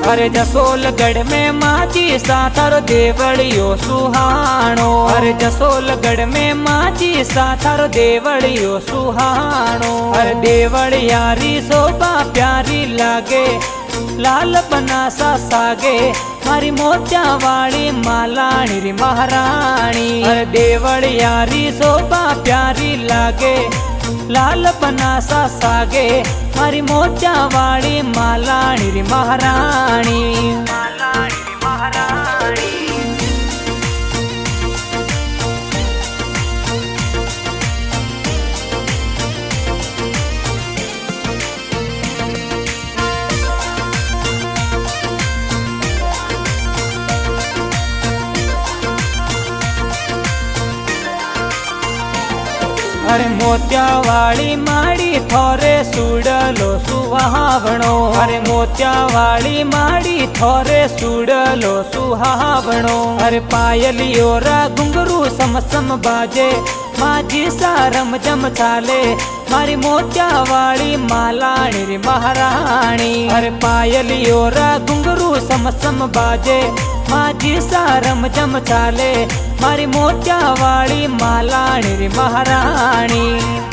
अरे जसोलगढ़ में माजी सा थारो देवड़ियो सुहाणो। अरे जसोलगढ़ में माजी सा थारो देवड़ियो सुहाणो। अरे देवड़ियारी शोभा प्यारी लागे, लाल बना सा सागे, मारी मोचा वाली मालाणी री महाराणी। अरे देवड़ियारी शोभा प्यारी लागे, लाल बना सा सागे, मारी मोचा वाली मालाणी री महाराणी। मालाणी री महाराणी। अरे मोत्या वाली माड़ी थोरे सुडलो सुहावणो। अरे मोत्या वाली माड़ी थोरे सुडलो सुहावणो। अरे पायलियो रा घुंघरू सम सम बाजे, माजी सा रम जम चाले, मारी मोत्या वाली मालाणी री महाराणी। अरे पायलियो रा घुंघरू सम सम बाजे, माजी सा रम जम चाले, मारी मोत्या वाली मालाणी री महाराणी।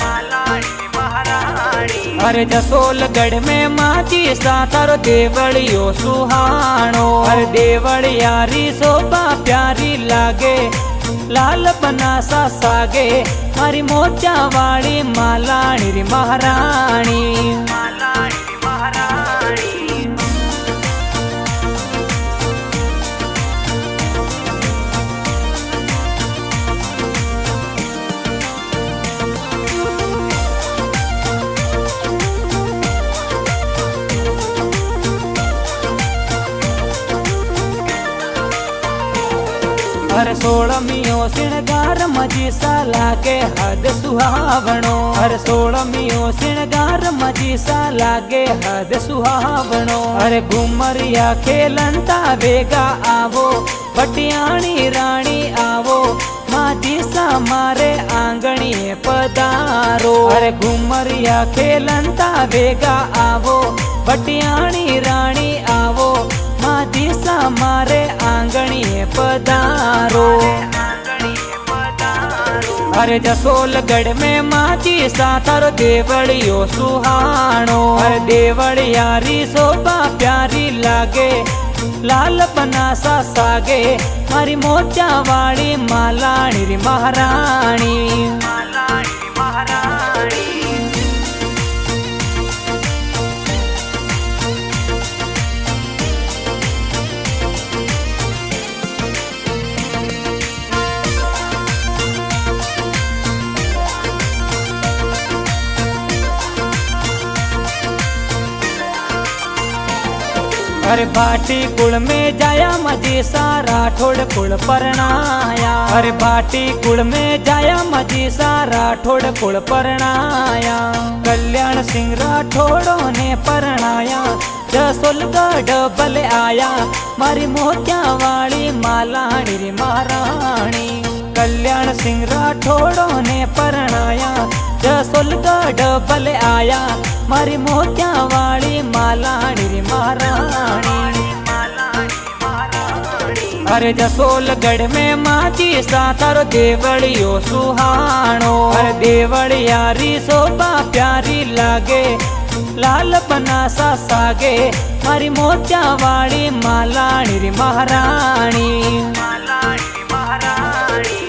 मालाणी री महाराणी। अरे जसोलगढ़ में माजी सा थारो देवड़ियो सुहाणो। अरे देवड़ियारी शोभा प्यारी लागे, लाल बना सा सागे, मारी मोत्या वाली मालाणी री महाराणी। मालाणी री महाराणी। अरे सोलमियो श्रृंगार मजी सा लागे हद सुहावणो। अरे सोलमियो श्रृंगार मजी सा लागे हद सुहावणो। अरे घुमरिया खेलंता बेगा आवो, बटियाणी राणी आवो, माजी सा मारे आंगणी पधारो। अरे घुमरिया खेलंता बेगा आवो, बटियाणी राणी आवो, माजी सा मारे आंगणी पधारो। अरे जसोलगढ़ में माजी सा थारो देवड़ियो सुहाणो। अरे देवड़ियारी शोभा प्यारी लागे, लाल बना सा सागे, मारी मोचा वाली मालाणी री महाराणी। मालाणी री महाराणी। अरे भाटी कुल में जाया मजी सा राठौड़ कुल परणाया। अरे भाटी कुल में जाया मजी सा राठौड़ कुल परणाया। कल्याण सिंह राठौड़ों ने परणाया, जसोलगढ़ बल आया, मारी मोत्या वाली मालाणी री महाराणी। कल्याण सिंह राठौड़ों ने परणाया, जसोलगढ़ बल आया, मारी मोत्या वाली मालाणी री महाराणी। अरे जसोलगढ़ में माजी सा थारो देवड़ियो सुहाणो। अरे देवड़ियारी शोभा प्यारी लागे, लाल बना सा सागे, मारी मोत्या वाली मालाणी री महाराणी। मालाणी री महाराणी।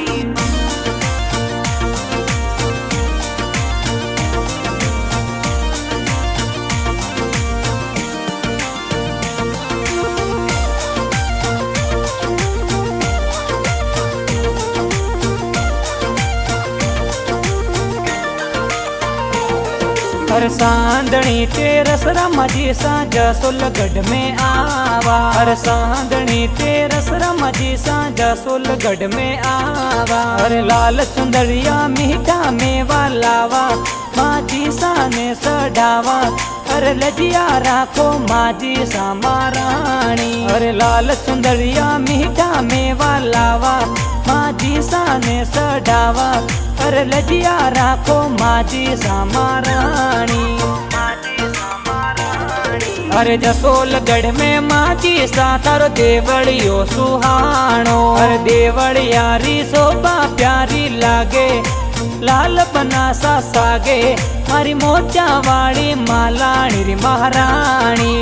हर सांदणी तेरस रमजी सा जसोलगढ़ में आवा। हर सांदणी तेरस रमजी सा जसोलगढ़ में आवा। हर लाल चुंदरिया मीठा मेवा लावा, माजी सा ने सढ़ावा, अरे लजिया राखो माजी सा महाराणी। अरे लाल चुंदरिया मीठा मेवा लावा, माजी सा ने सढ़ावा, अरे लजिया राखो माजी सा महाराणी। अरे जसोलगढ़ में माची सा तारो देवड़ियो सुहाणो। अरे देवड़ियारी शोभा प्यारी लागे, लाल बनासा सागे, मारी मोचा वाली मालाणी री महाराणी।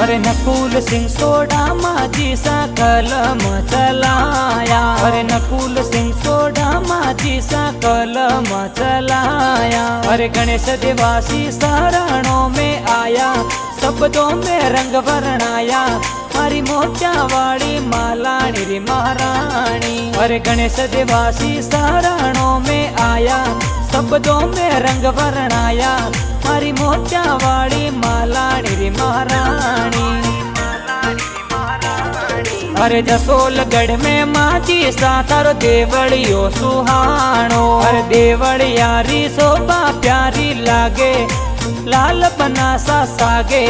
अरे नकुल सिंह सोडा माझी सा कलम चलाया। अरे नकुल सिंह सोडा माझी सा कलम चलाया। अरे गणेश देवासी शरणों में आया, शब्दों में रंग वर्णाया, मारी मोचा वाली मालाणी री महाराणी। अरे गणेश देवासी शरणों में आया, शब्दों में रंग वर्णाया, मारी मोचा वाली मालाणी री महाराणी। अरे जसोलगढ़ में माची सा तारो देवड़ियो सुहाणो। अरे देवड़ियारी शोभा प्यारी लागे, लाल बनासा सागे,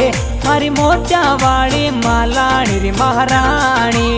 मारी मोचा वाली मालाणी री महाराणी।